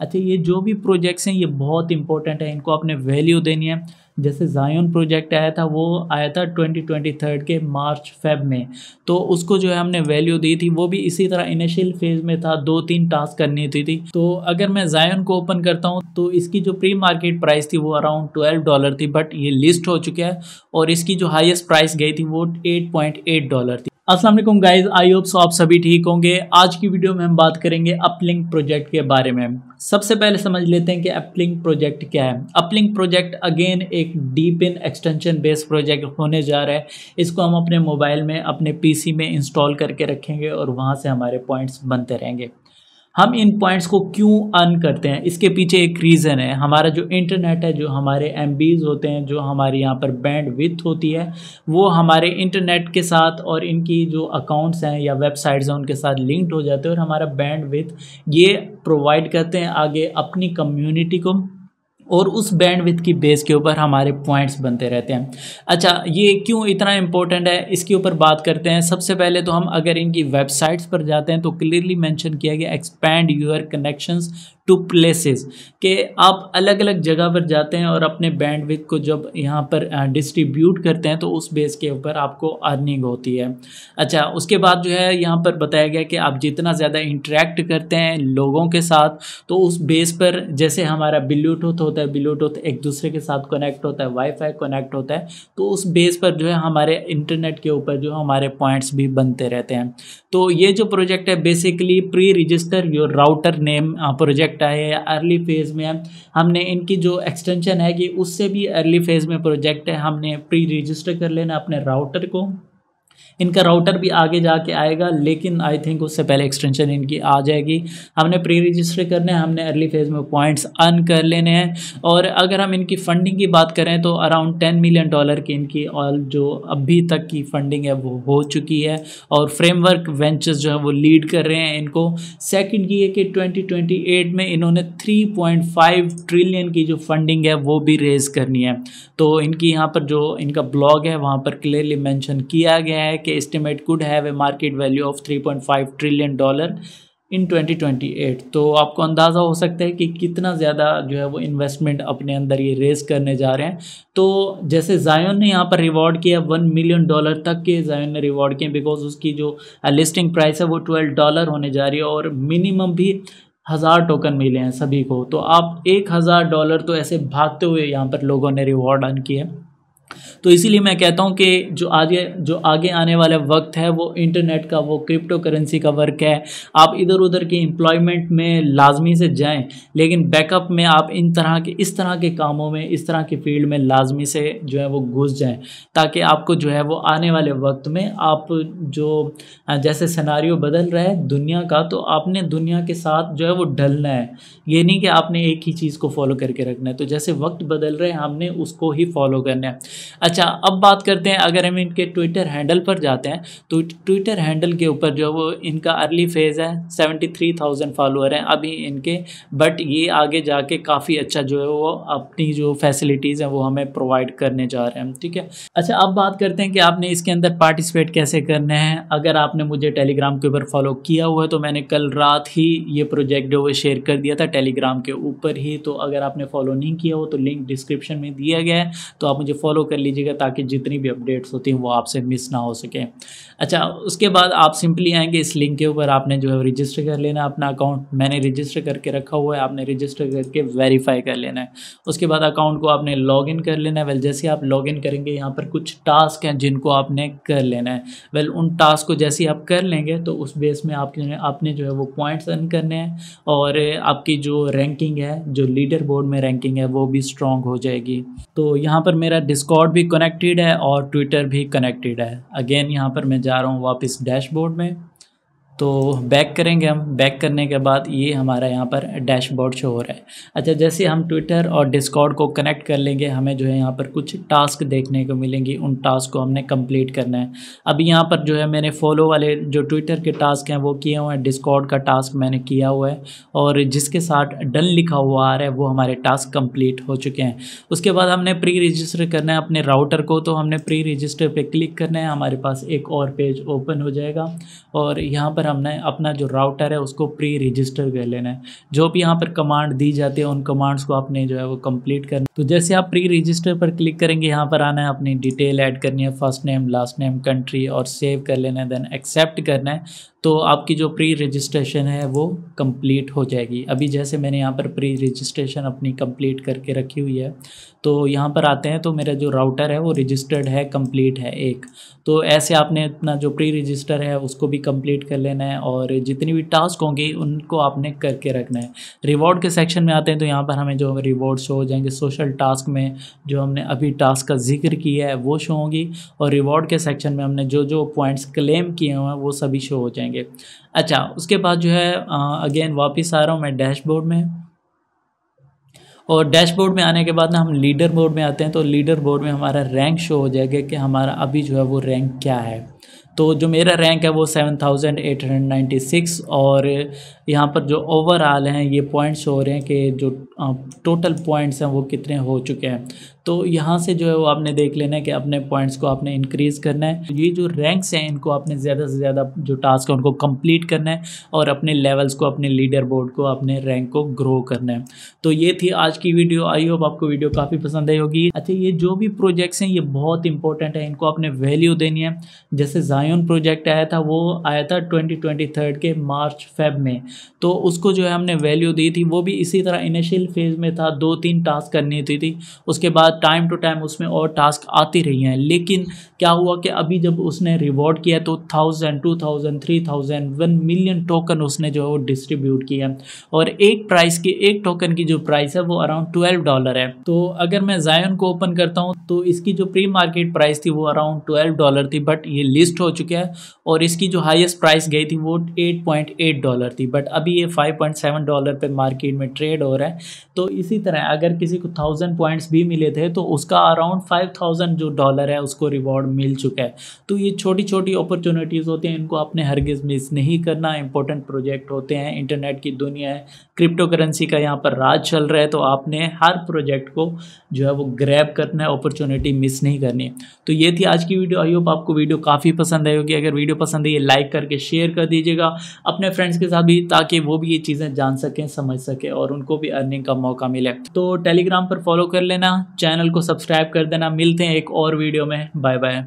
अच्छा, ये जो भी प्रोजेक्ट्स हैं ये बहुत इंपॉर्टेंट है, इनको आपने वैल्यू देनी है। जैसे ज़ायोन प्रोजेक्ट आया था, वो आया था 2023 के मार्च फेब में, तो उसको जो है हमने वैल्यू दी थी, वो भी इसी तरह इनिशियल फेज़ में था, 2-3 टास्क करनी थी। तो अगर मैं ज़ायोन को ओपन करता हूँ तो इसकी जो प्री मार्केट प्राइस थी वो अराउंड $12 थी, बट ये लिस्ट हो चुका है और इसकी जो हाईएस्ट प्राइस गई थी वो $8.8 थी। अस्सलाम वालेकुम गाइस, आई होप सो आप सभी ठीक होंगे। आज की वीडियो में हम बात करेंगे अपलिंक प्रोजेक्ट के बारे में। सबसे पहले समझ लेते हैं कि अपलिंक प्रोजेक्ट क्या है। अपलिंक प्रोजेक्ट अगेन एक deep in extension based project होने जा रहा है। इसको हम अपने मोबाइल में, अपने पीसी में इंस्टॉल करके रखेंगे और वहाँ से हमारे पॉइंट्स बनते रहेंगे। हम इन पॉइंट्स को क्यों अर्न करते हैं, इसके पीछे एक रीज़न है। हमारा जो इंटरनेट है, जो हमारे एमबीज होते हैं, जो हमारे यहाँ पर बैंड विड्थ होती है, वो हमारे इंटरनेट के साथ और इनकी जो अकाउंट्स हैं या वेबसाइट्स हैं उनके साथ लिंक्ड हो जाते हैं और हमारा बैंड विड्थ ये प्रोवाइड करते हैं आगे अपनी कम्युनिटी को, और उस बैंडविड्थ की बेस के ऊपर हमारे पॉइंट्स बनते रहते हैं। अच्छा, ये क्यों इतना इम्पोर्टेंट है, इसके ऊपर बात करते हैं। सबसे पहले तो हम अगर इनकी वेबसाइट्स पर जाते हैं तो क्लियरली मेंशन किया गया expand your connections to places, कि आप अलग अलग जगह पर जाते हैं और अपने बैंडविड्थ को जब यहाँ पर डिस्ट्रीब्यूट करते हैं तो उस बेस के ऊपर आपको अर्निंग होती है। अच्छा, उसके बाद जो है यहाँ पर बताया गया कि आप जितना ज़्यादा इंटरेक्ट करते हैं लोगों के साथ, तो उस बेस पर, जैसे हमारा ब्लूटूथ होता है, ब्लूटूथ एक दूसरे के साथ कनेक्ट होता है, वाईफाई कनेक्ट होता है, तो उस बेस पर जो है हमारे इंटरनेट के ऊपर जो हमारे पॉइंट्स भी बनते रहते हैं। तो ये जो प्रोजेक्ट है basically pre register your router name project है या अर्ली फेज़ में है। हमने इनकी जो एक्सटेंशन है कि उससे भी अर्ली फेज़ में प्रोजेक्ट है, हमने प्री रजिस्टर कर लेना अपने राउटर को। इनका राउटर भी आगे जाके आएगा, लेकिन आई थिंक उससे पहले एक्सटेंशन इनकी आ जाएगी। हमने प्री रजिस्टर करना है, हमने अर्ली फेज़ में पॉइंट्स अर्न कर लेने हैं। और अगर हम इनकी फंडिंग की बात करें तो अराउंड $10 मिलियन की इनकी ऑल जो अभी तक की फंडिंग है वो हो चुकी है, और फ्रेमवर्क वेंचर्स जो है वो लीड कर रहे हैं इनको। सेकंड की है कि 2028 में इन्होंने 3.5 ट्रिलियन की जो फंडिंग है वो भी रेज करनी है। तो इनकी यहाँ पर जो इनका ब्लॉग है वहाँ पर क्लियरली मेंशन किया गया है कि estimate could have a market value of $3.5 trillion इन 2028। तो आपको अंदाज़ा हो सकता है कि कितना ज़्यादा जो है वो इन्वेस्टमेंट अपने अंदर ये रेस करने जा रहे हैं। तो जैसे ज़ायोन ने यहाँ पर रिवॉर्ड किया $1 मिलियन तक के ज़ायोन ने रिवॉर्ड किए, बिकॉज उसकी जो लिस्टिंग प्राइस है वो $12 होने जा रही है और मिनिमम भी 1000 टोकन मिले हैं सभी को। तो आप $1000 तो ऐसे भागते हुए यहाँ पर लोगों ने रिवॉर्ड अर्न किए। तो इसीलिए मैं कहता हूँ कि जो आगे आने वाला वक्त है वो इंटरनेट का, वो क्रिप्टो करेंसी का वर्क है। आप इधर उधर के एम्प्लॉयमेंट में लाजमी से जाएं, लेकिन बैकअप में आप इस तरह के कामों में, इस तरह के फील्ड में लाजमी से जो है वो घुस जाएं, ताकि आपको जो है वो आने वाले वक्त में आप जो जैसे सिनारियो बदल रहा है दुनिया का, तो आपने दुनिया के साथ जो है वो ढलना है। ये नहीं कि आपने एक ही चीज़ को फॉलो करके रखना है। तो जैसे वक्त बदल रहे हैं हमने उसको ही फॉलो करना है। अच्छा, अब बात करते हैं, अगर हम इनके ट्विटर हैंडल पर जाते हैं तो ट्विटर हैंडल के ऊपर जो वो इनका अर्ली फेज़ है, 73,000 फॉलोअर हैं अभी इनके, बट ये आगे जाके काफ़ी अच्छा जो है वो अपनी जो फैसिलिटीज़ हैं वो हमें प्रोवाइड करने जा रहे हैं। ठीक है। अच्छा, अब बात करते हैं कि आपने इसके अंदर पार्टिसिपेट कैसे करना है। अगर आपने मुझे टेलीग्राम के ऊपर फॉलो किया हुआ है तो मैंने कल रात ही ये प्रोजेक्ट जो वो शेयर कर दिया था टेलीग्राम के ऊपर ही। तो अगर आपने फॉलो नहीं किया हो तो लिंक डिस्क्रिप्शन में दिया गया है, तो आप मुझे फॉलो कर लीजिएगा ताकि जितनी भी अपडेट्स होती हैं वो आपसे मिस ना हो सके। अच्छा, उसके बाद आप सिंपली आएंगे इस लिंक के ऊपर, आपने जो है रजिस्टर कर लेना अपना अकाउंट। मैंने रजिस्टर करके रखा हुआ है, आपने रजिस्टर करके वेरीफाई कर लेना है। उसके बाद अकाउंट को आपने लॉगिन कर लेना है। वेल, जैसे आप लॉगिन करेंगे यहाँ पर कुछ टास्क हैं जिनको आपने कर लेना है। वेल, उन टास्क को जैसे आप कर लेंगे तो उस बेस में आपने जो है वो पॉइंट्स अर्न करने हैं, और आपकी जो रैंकिंग है, जो लीडर बोर्ड में रैंकिंग है वो भी स्ट्रॉन्ग हो जाएगी। तो यहाँ पर मेरा डिस्कॉर्ड भी कनेक्टेड है और ट्विटर भी कनेक्टेड है। अगेन यहाँ पर मैं जा रहा हूँ वापस डैशबोर्ड में, तो बैक करेंगे हम। बैक करने के बाद ये हमारा यहाँ पर डैशबोर्ड शो हो रहा है। अच्छा, जैसे हम ट्विटर और डिस्कॉर्ड को कनेक्ट कर लेंगे, हमें जो है यहाँ पर कुछ टास्क देखने को मिलेंगी, उन टास्क को हमने कंप्लीट करना है। अभी यहाँ पर जो है मैंने फॉलो वाले जो ट्विटर के टास्क हैं वो किए हुए हैं, डिस्कॉर्ड का टास्क मैंने किया हुआ है, और जिसके साथ डन लिखा हुआ आ रहा है वो हमारे टास्क कंप्लीट हो चुके हैं। उसके बाद हमने प्री रजिस्टर करना है अपने राउटर को, तो हमने प्री रजिस्टर पर क्लिक करना है। हमारे पास एक और पेज ओपन हो जाएगा और यहाँ पर हमने अपना जो राउटर है उसको प्री रजिस्टर कर लेना है। जो भी यहाँ पर कमांड दी जाती है उन कमांड्स को आपने जो है वो कंप्लीट करना। तो जैसे आप प्री रजिस्टर पर क्लिक करेंगे, यहाँ पर आना है, अपनी डिटेल ऐड करनी है, first name, last name, country, और सेव कर लेना है, देन एक्सेप्ट करना है। तो आपकी जो प्री रजिस्ट्रेशन है वो कंप्लीट हो जाएगी। अभी जैसे मैंने यहाँ पर प्री रजिस्ट्रेशन अपनी कंप्लीट करके रखी हुई है, तो यहाँ पर आते हैं तो मेरा जो राउटर है वो रजिस्टर्ड है, कंप्लीट है एक। तो ऐसे आपने अपना जो प्री रजिस्टर है उसको भी कंप्लीट कर लेना है, और जितनी भी टास्क होंगे उनको आपने करके रखना है। रिवॉर्ड के सेक्शन में आते हैं तो यहाँ पर हमें जो रिवॉर्ड शो हो जाएंगे, सोशल टास्क में जो हमने अभी टास्क का जिक्र किया है वो शो होंगी, और रिवॉर्ड के सेक्शन में हमने जो जो पॉइंट्स क्लेम किए हुए हैं वो सभी शो हो जाएंगे। अच्छा, उसके बाद जो है अगेन वापस आ रहा हूँ मैं डैशबोर्ड में, और डैशबोर्ड में आने के बाद ना हम लीडर बोर्ड में आते हैं। तो लीडर बोर्ड में हमारा रैंक शो हो जाएगा कि हमारा अभी जो है वो रैंक क्या है। तो जो मेरा रैंक है वो 7896, और यहाँ पर जो ओवरऑल हैं ये पॉइंट्स हो रहे हैं कि जो टोटल पॉइंट्स हैं वो कितने हो चुके हैं। तो यहाँ से जो है वो आपने देख लेना है कि अपने पॉइंट्स को आपने इंक्रीज़ करना है। ये जो रैंक्स हैं इनको आपने ज़्यादा से ज़्यादा जो टास्क है उनको कंप्लीट करना है, और अपने लेवल्स को, अपने लीडर बोर्ड को, अपने रैंक को ग्रो करना है। तो ये थी आज की वीडियो। आई होप आपको वीडियो काफ़ी पसंद आई होगी। अच्छा, ये जो भी प्रोजेक्ट्स हैं ये बहुत इंपॉर्टेंट है, इनको आपने वैल्यू देनी है। जैसे जायोन प्रोजेक्ट आया था, वो आया था 2023 के मार्च फेब में, तो उसको जो है हमने वैल्यू दी थी। वो भी इसी तरह इनिशियल फेज़ में था, 2-3 टास्क करनी थी। उसके बाद टाइम टू टाइम उसमें और टास्क आती रही हैं, लेकिन क्या हुआ कि अभी जब उसने रिवॉर्ड किया तो 1000, 2000, 3000, 1 मिलियन टोकन उसने जो है वो डिस्ट्रीब्यूट किया, और एक टोकन की जो प्राइस है वो अराउंड $12 है। तो अगर मैं जायोन को ओपन करता हूँ तो इसकी जो प्री मार्केट प्राइस थी वो अराउंड $12 थी, बट ये लिस्ट हो चुका है, और इसकी जो हाईएस्ट प्राइस गई थी वो $8.8 थी, बट अभी ये $5.7 पे मार्केट में ट्रेड हो रहा है। तो इसी तरह अगर किसी को 1000 पॉइंट्स भी मिले थे तो उसका अराउंड 5000 जो डॉलर है उसको रिवॉर्ड मिल चुका है। तो ये छोटी छोटी अपॉर्चुनिटीज़ होती हैं, इनको आपने हरगिज़ मिस नहीं करना। इंपॉर्टेंट प्रोजेक्ट होते हैं, इंटरनेट की दुनिया है, क्रिप्टो करेंसी का यहाँ पर राज चल रहा है, तो आपने हर प्रोजेक्ट को जो है वो ग्रैब करना है, अपॉर्चुनिटी मिस नहीं करनी है। तो ये थी आज की वीडियो। आई होप आपको वीडियो काफ़ी पसंद आई होगी। अगर वीडियो पसंद है ये लाइक करके शेयर कर दीजिएगा अपने फ्रेंड्स के साथ भी, ताकि वो भी ये चीज़ें जान सकें, समझ सकें, और उनको भी अर्निंग का मौका मिले। तो टेलीग्राम पर फॉलो कर लेना, चैनल को सब्सक्राइब कर देना। मिलते हैं एक और वीडियो में। Bye bye.